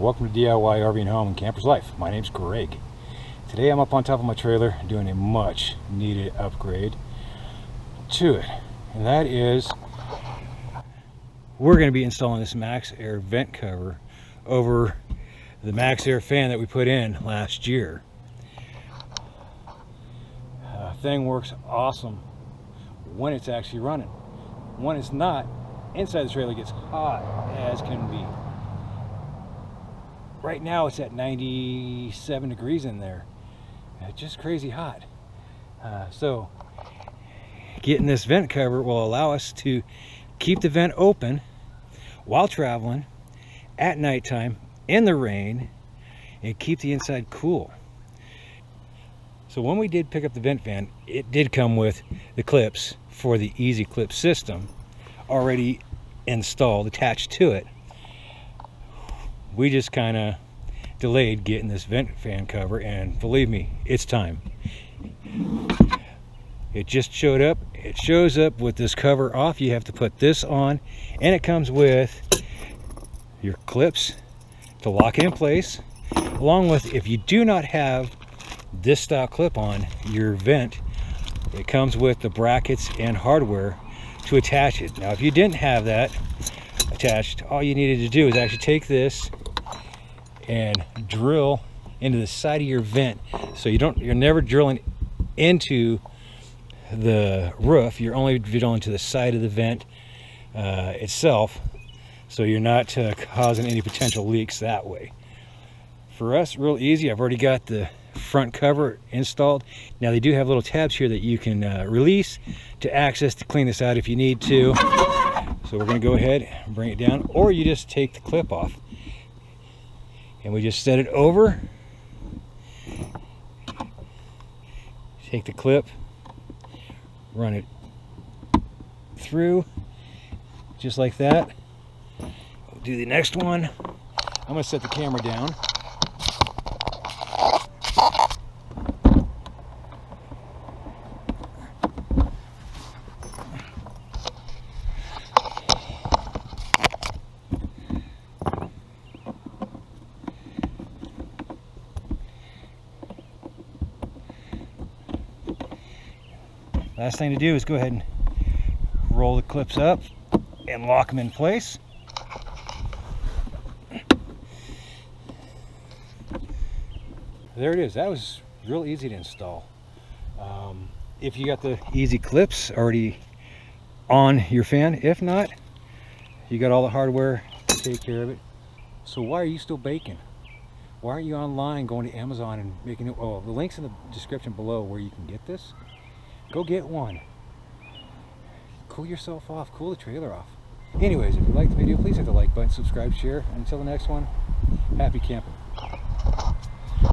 welcome to DIY RV and Home and Camper's Life. My name's Greg. Today I'm up on top of my trailer doing a much needed upgrade to it, and that is we're going to be installing this Maxxair vent cover over the Maxxair fan that we put in last year. Thing works awesome when it's actually running. When it's not, inside the trailer gets hot as can be. Right now it's at 97 degrees in there. Just crazy hot. So getting this vent cover will allow us to keep the vent open while traveling at nighttime in the rain and keep the inside cool. So when we did pick up the vent fan, it did come with the clips for the Easy Clip system already installed, attached to it. We just kind of delayed getting this vent fan cover, and believe me, it's time. It just showed up. It shows up with this cover off. You have to put this on, and it comes with your clips to lock it in place, along with, if you do not have this style clip on your vent, it comes with the brackets and hardware to attach it. Now if you didn't have that attached, all you needed to do is actually take this and drill into the side of your vent, so you're never drilling into the roof, you're only drilling to the side of the vent itself, so you're not causing any potential leaks that way. For us, real easy. I've already got the front cover installed. Now they do have little tabs here that you can release to access to clean this out if you need to. So we're going to go ahead and bring it down, or you just take the clip off and we just set it over, take the clip, run it through just like that. We'll do the next one. I'm going to set the camera down. Last thing to do is go ahead and roll the clips up and lock them in place. There it is. That was real easy to install. If you got the Easy Clips already on your fan, if not, you got all the hardware to take care of it. So why are you still baking? Why aren't you online going to Amazon and making it? Oh, the link's in the description below where you can get this. Go get one. Cool yourself off. Cool the trailer off. Anyways, if you liked the video, please hit the like button, subscribe, share. Until the next one, happy camping.